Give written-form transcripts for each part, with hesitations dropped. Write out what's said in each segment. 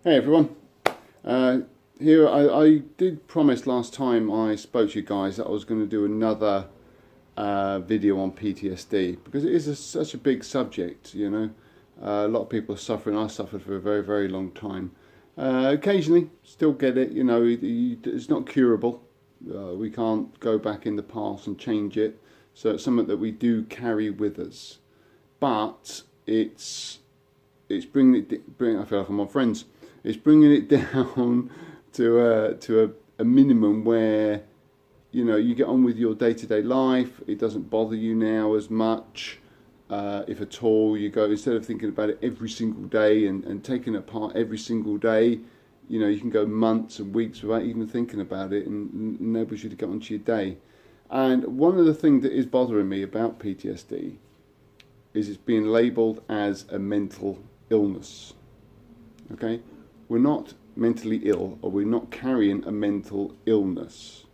Hey everyone, here I did promise last time I spoke to you guys that I was going to do another video on PTSD because it is such a big subject, you know. A lot of people are suffering. I suffered for a very, very long time. Occasionally, still get it, you know, it's not curable. We can't go back in the past and change it. So it's something that we do carry with us. But it's bringing I feel like I'm on Friends. It's bringing it down to a minimum where, you know, you get on with your day-to-day life. It doesn't bother you now as much, if at all. You go, instead of thinking about it every single day and taking it apart every single day, you know, you can go months and weeks without even thinking about it and enables you to get onto your day. And one of the things that is bothering me about PTSD is it's being labelled as a mental illness. Okay? We're not mentally ill, or we're not carrying a mental illness.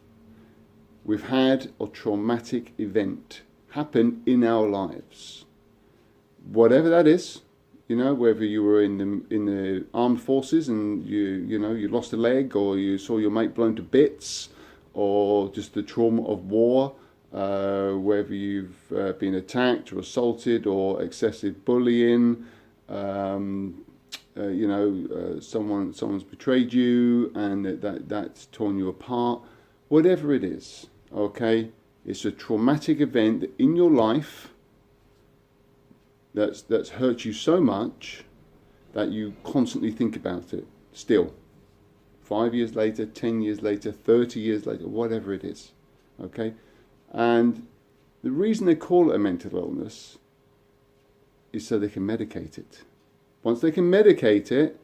We've had a traumatic event happen in our lives. Whatever that is, you know, whether you were in the armed forces and you lost a leg, or you saw your mate blown to bits, or just the trauma of war, whether you've been attacked or assaulted, or excessive bullying, someone's betrayed you and that's torn you apart. Whatever it is, okay, it's a traumatic event in your life that's hurt you so much that you constantly think about it still. 5 years later, 10 years later, 30 years later, whatever it is, okay? And the reason they call it a mental illness is so they can medicate it. Once they can medicate it,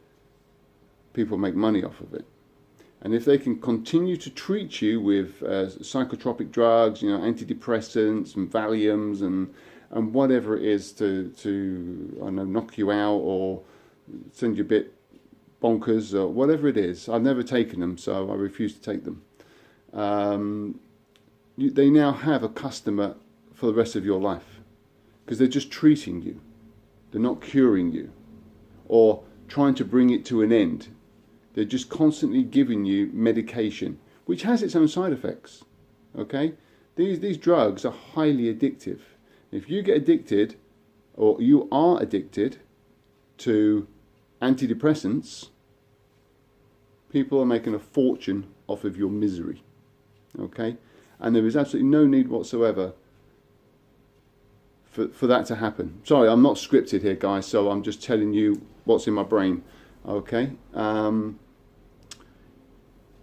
people make money off of it. And if they can continue to treat you with psychotropic drugs, you know, antidepressants and Valiums and whatever it is to I don't know, knock you out or send you a bit bonkers or whatever it is. I've never taken them, so I refuse to take them. They now have a customer for the rest of your life because they're just treating you. They're not curing you or trying to bring it to an end. They're just constantly giving you medication, which has its own side effects. Okay? These drugs are highly addictive. If you get addicted, or you are addicted to antidepressants, people are making a fortune off of your misery. Okay? And there is absolutely no need whatsoever for that to happen. Sorry, I'm not scripted here, guys, so I'm just telling you what's in my brain. Okay? You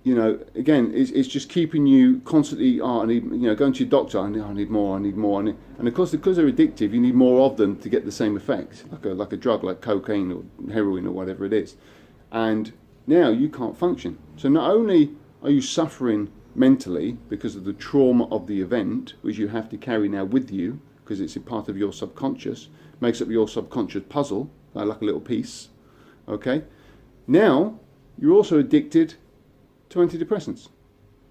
know, again, it's just keeping you constantly, I need, you know, going to your doctor, I need more. And of course, because they're addictive, you need more of them to get the same effect, like a drug, like cocaine or heroin or whatever it is. And now you can't function. So not only are you suffering mentally because of the trauma of the event, which you have to carry now with you, because it's a part of your subconscious, makes up your subconscious puzzle, like a little piece, okay? Now, you're also addicted to antidepressants.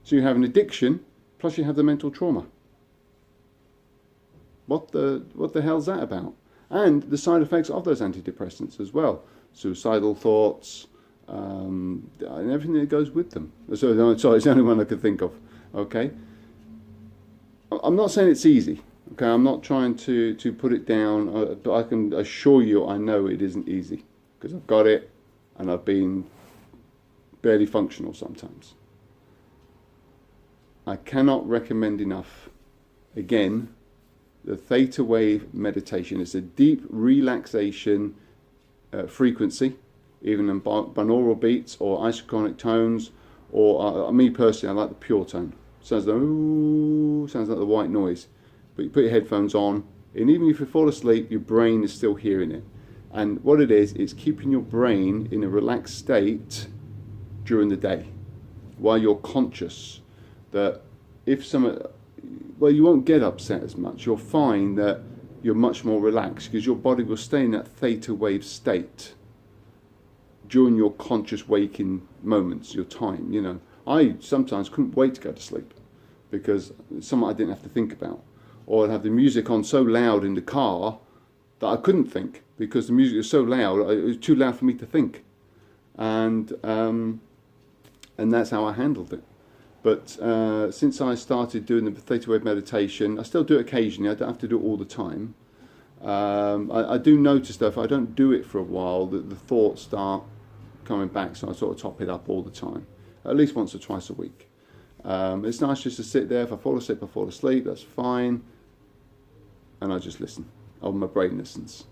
So you have an addiction, plus you have the mental trauma. What the hell's that about? And the side effects of those antidepressants as well. Suicidal thoughts, and everything that goes with them. So, sorry, it's the only one I could think of, okay? I'm not saying it's easy. Okay, I'm not trying to put it down, but I can assure you I know it isn't easy because I've got it and I've been barely functional sometimes. I cannot recommend enough, again, the theta wave meditation. It's a deep relaxation frequency, even in binaural beats or isochronic tones, or me personally, I like the pure tone. Sounds like the white noise. But you put your headphones on, and even if you fall asleep, your brain is still hearing it. And what it is, it's keeping your brain in a relaxed state during the day, while you're conscious that you won't get upset as much. You'll find that you're much more relaxed because your body will stay in that theta wave state during your conscious waking moments, your time, you know. I sometimes couldn't wait to go to sleep because it's something I didn't have to think about. Or I'd have the music on so loud in the car that I couldn't think because the music was so loud, it was too loud for me to think. and that's how I handled it. But since I started doing the theta wave meditation, I still do it occasionally. I don't have to do it all the time. I do notice though, if I don't do it for a while, that the thoughts start coming back, so I sort of top it up all the time, at least once or twice a week. It's nice just to sit there. If I fall asleep, I fall asleep, that's fine, and I just listen, or my brain listens.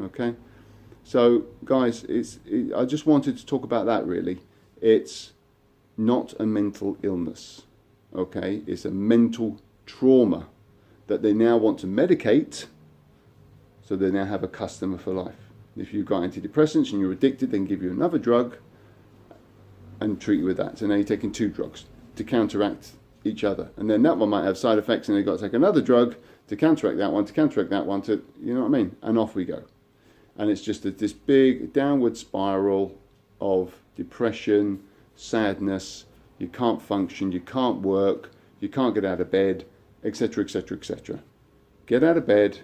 Okay, so guys, I just wanted to talk about that really. It's not a mental illness, okay? It's a mental trauma that they now want to medicate, so they now have a customer for life. If you've got antidepressants and you're addicted, then give you another drug and treat you with that. So now you're taking two drugs to counteract each other. And then that one might have side effects, and they've got to take another drug to counteract that one, you know what I mean? And off we go. And it's just this big downward spiral of depression, sadness, you can't function, you can't work, you can't get out of bed, etc., etc., etc. Get out of bed,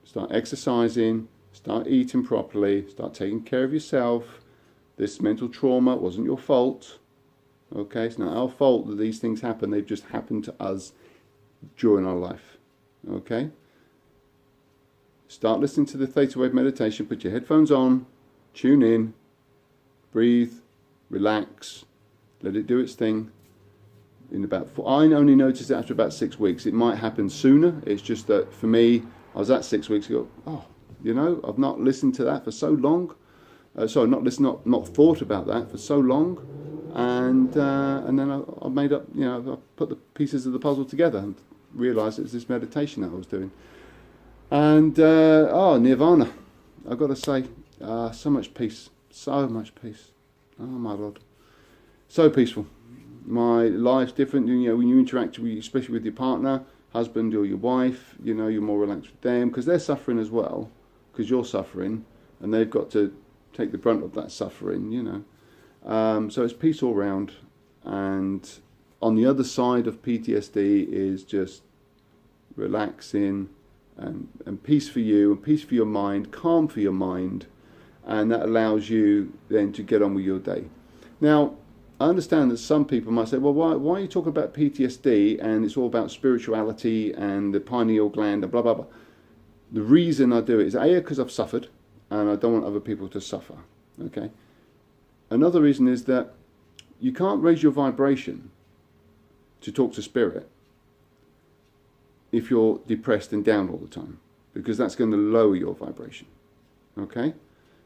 start exercising, start eating properly, start taking care of yourself. This mental trauma wasn't your fault. Okay, it's not our fault that these things happen, they've just happened to us during our life. Okay? Start listening to the theta wave meditation, put your headphones on, tune in, breathe, relax, let it do its thing. I only noticed it after about 6 weeks. It might happen sooner. It's just that for me, I was at 6 weeks ago. Oh, you know, I've not listened to that for so long. Sorry, not thought about that for so long, and then I made up. You know, I put the pieces of the puzzle together and realised it was this meditation that I was doing. And nirvana. I've got to say, so much peace, so much peace. Oh my Lord, so peaceful. My life's different. You know, when you interact with, especially with your partner, husband or your wife, you know, you're more relaxed with them because they're suffering as well, because you're suffering, and they've got to take the brunt of that suffering. You know, so it's peace all round. And on the other side of PTSD is just relaxing and peace for you, and peace for your mind, calm for your mind. And that allows you then to get on with your day. Now, I understand that some people might say, well, why are you talking about PTSD and it's all about spirituality and the pineal gland and blah, blah, blah. The reason I do it is, A, because I've suffered and I don't want other people to suffer, okay? Another reason is that you can't raise your vibration to talk to spirit if you're depressed and down all the time, because that's going to lower your vibration, okay?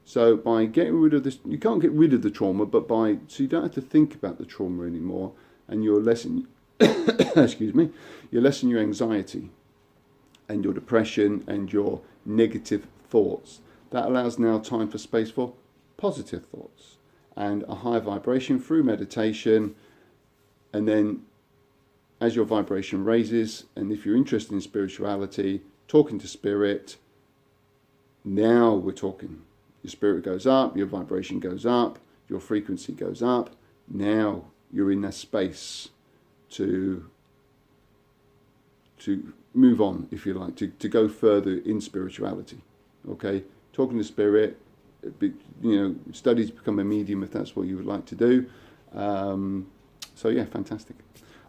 So by getting rid of this, you can't get rid of the trauma, but so you don't have to think about the trauma anymore, and you're lessen, excuse me, you lessen your anxiety and your depression and your negative thoughts. That allows now time for space for positive thoughts and a high vibration through meditation. And then as your vibration raises, and if you're interested in spirituality, talking to spirit, now we're talking. Your spirit goes up, your vibration goes up, your frequency goes up. Now you're in that space to move on, if you like, to go further in spirituality. Okay, talking to spirit, you know, study to become a medium if that's what you would like to do. So yeah, fantastic.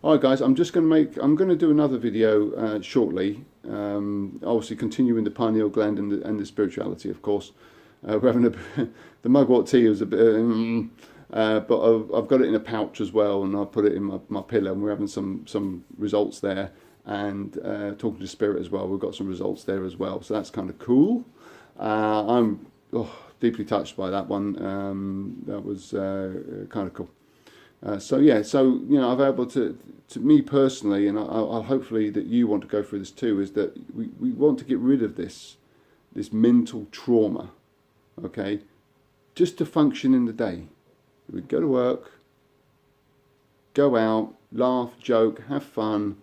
All right, guys, I'm going to do another video shortly. Obviously, continuing the pineal gland and the spirituality, of course. We're having the mugwort tea was a bit, but I've got it in a pouch as well, and I put it in my pillow, and we're having some results there, and talking to spirit as well. We've got some results there as well, so that's kind of cool. I'm deeply touched by that one. That was kind of cool. So yeah, so you know, I've able to me personally, and I'll hopefully that you want to go through this too, is that we want to get rid of this mental trauma. Okay, just to function in the day. We go to work, go out, laugh, joke, have fun,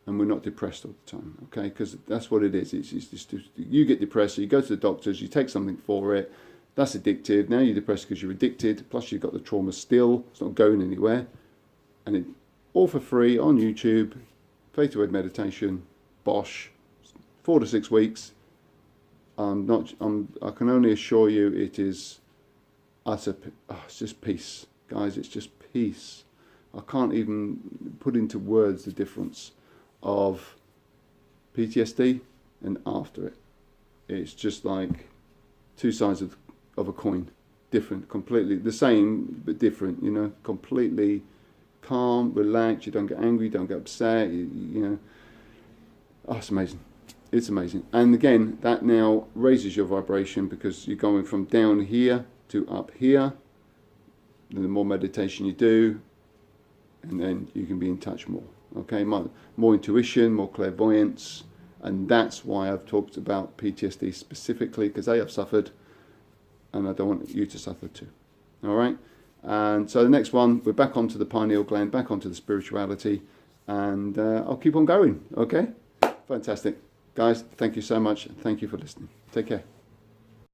and we're not depressed all the time. Okay, because that's what it is. It's just you get depressed, so you go to the doctors, you take something for it. That's addictive. Now you're depressed because you're addicted. Plus you've got the trauma still. It's not going anywhere, and it all for free on YouTube. Theta wave meditation, Bosch, 4 to 6 weeks. I can only assure you it is it's just peace, guys. It's just peace. I can't even put into words the difference of PTSD and after it. It's just like two sides of a coin, different, completely the same but different. You know, completely calm, relaxed. You don't get angry, you don't get upset. You know, oh, it's amazing. It's amazing. And again, that now raises your vibration because you're going from down here to up here. The more meditation you do, and then you can be in touch more. Okay, more intuition, more clairvoyance. And that's why I've talked about PTSD specifically, because I've suffered and I don't want you to suffer too. All right? And so the next one, we're back onto the pineal gland, back onto the spirituality, and I'll keep on going. Okay? Fantastic. Guys, thank you so much. Thank you for listening. Take care.